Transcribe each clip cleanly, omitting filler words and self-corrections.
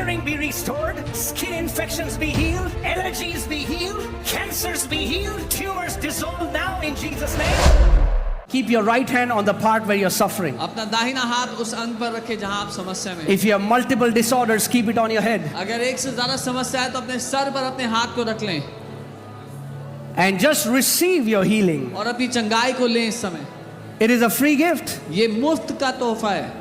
Hearing be restored, skin infections be healed, allergies be healed, cancers be healed, tumors dissolved now in Jesus' name. Keep your right hand on the part where you're suffering. अपना दाहिना हाथ उस अंग पर रखें जहां आप समस्या में। If you have multiple disorders, keep it on your head. अगर एक से ज्यादा समस्या है तो अपने सर पर अपने हाथ को रख लें And just receive your healing. और अपनी चंगाई को लें इस समय। It is a free gift. ये मुफ्त का तोहफा है।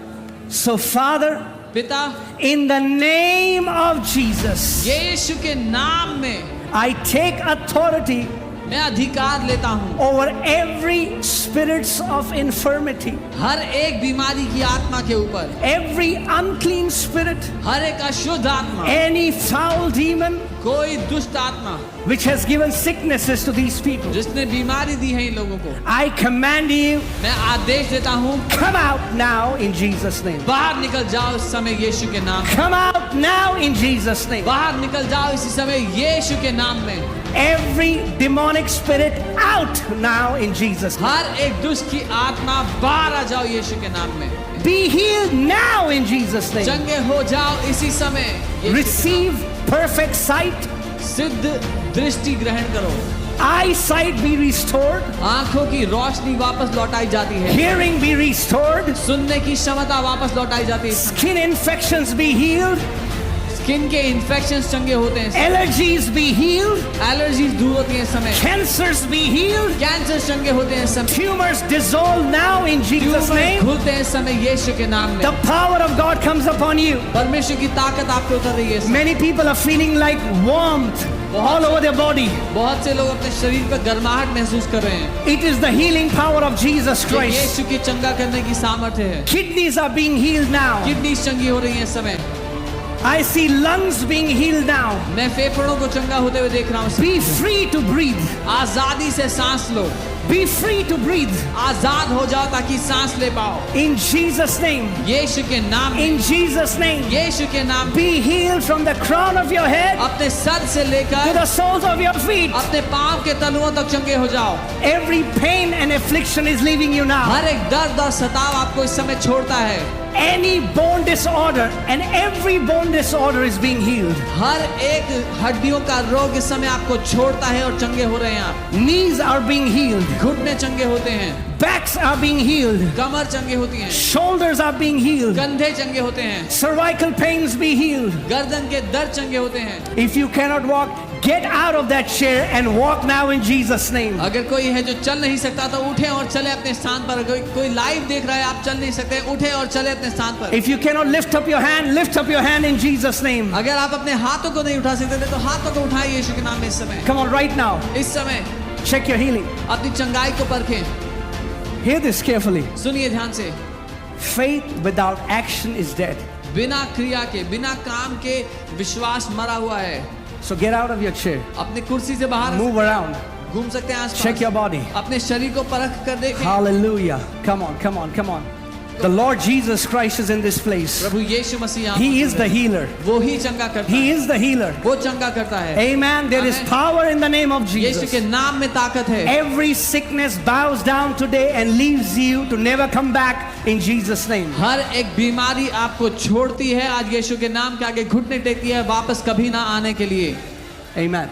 So Father, पिता, in the name of Jesus, यीशु के नाम में I take authority मैं अधिकार लेता हूँ over every spirits of infirmity, हर एक बीमारी की आत्मा के ऊपर, every unclean spirit, हर एक अशुद्ध आत्मा, any foul demon कोई दुष्ट आत्मा which has given sicknesses to these people. जिसने बीमारी दी है इन लोगों को, I command you, मैं आदेश देता हूँ come out now in Jesus' name. बाहर निकल जाओ इस समय यीशु के नाम में। Come out now in Jesus' name. बाहर निकल जाओ इसी समय यीशु के नाम में। Every demonic spirit out now in Jesus' name. हर एक दुष्ट की आत्मा बाहर आ जाओ यीशु के नाम में। Be healed now in Jesus' name. चंगे हो जाओ इसी समय यीशु के Receive perfect sight. नाम। सिद्ध दृष्टि ग्रहण करो। Eyesight be restored. आंखों की रोशनी वापस लौटाई जाती है। Hearing be restored. सुनने की क्षमता वापस लौटाई जाती है। Skin infections be healed. Skin के इन्फेक्शंस चंगे होते हैं। Allergies be healed. एलर्जीज दूर होती हैं इस समय। Cancers be healed. कैंसर चंगे होते हैं इस समय। Tumors dissolve now in Jesus' name. खुलते हैं इस समय यीशु के नाम में। The power of God comes upon you. परमेश्वर की ताकत आप पे उतर रही है। Many people are feeling like warmth all over their body. बहुत से लोग अपने शरीर पर गर्माहट महसूस कर रहे हैं। It is the healing power of Jesus Christ. यीशु की चंगा करने की सामर्थ्य है। Kidneys are being healed now. Kidney चंगी हो रही है इस समय। I see lungs being healed now. मैं फेफड़ों को चंगा होते हुए देख रहा हूँ। Be free to breathe. आजादी से सांस लो। Be free to breathe. आजाद हो जाओ ताकि सांस ले पाओ। In Jesus' name. यीशु के नाम में। In Jesus' name. यीशु के नाम में। Be healed from the crown of your head अपने सर से to लेकर the soles of your feet. अपने पांव के तलुओं तक चंगे हो जाओ। Every pain and affliction is leaving you now. हर एक दर्द और सताव आपको इस समय छोड़ता है। Any bone disorder and every bone disorder is being healed. हर एक हड्डियों का रोग इस समय आपको छोड़ता है और चंगे हो रहे हैं आप। Knees are being healed. घुटने चंगे होते हैं। Backs are being healed. कमर चंगे होती हैं। Shoulders are being healed. कंधे चंगे होते हैं। Cervical pains be healed. गर्दन के दर्द चंगे होते हैं। If you cannot walk, get out of that chair and walk now in Jesus' name. अगर कोई है जो चल नहीं सकता तो उठे और चले अपने स्थान पर। कोई लाइव देख रहा है आप चल नहीं सकते, उठे और चले अपने स्थान पर। If you cannot lift up your hand, lift up your hand in Jesus' name. अगर आप अपने हाथों को नहीं उठा सकते थे तो हाथों को उठाएं यीशु के नाम में इस समय। Come on, right now. इस समय Check your healing. अपनी चंगाई को परखें। Hear this carefully. सुनिए ध्यान से। Faith without action is dead. बिना क्रिया के, बिना काम के विश्वास मरा हुआ है। So get out of your chair. अपनी कुर्सी से बाहर Move around. घूम सकते हैं आसपास। Check your body. अपने शरीर को परख कर देखें। Hallelujah. Come on, come on, come on. The Lord Jesus Christ is in this place. प्रभु यीशु मसीह यहाँ He is the healer. वो ही चंगा करता He है। is the healer. वो चंगा करता है। Amen. There is Amen. power in the name of Yeshu Jesus. के नाम में ताकत है। Every sickness bows down today and leaves you to never come back in Jesus' name. हर एक बीमारी आपको छोड़ती है आज यीशु के नाम के आगे घुटने टेकती है वापस कभी ना आने के लिए। Amen.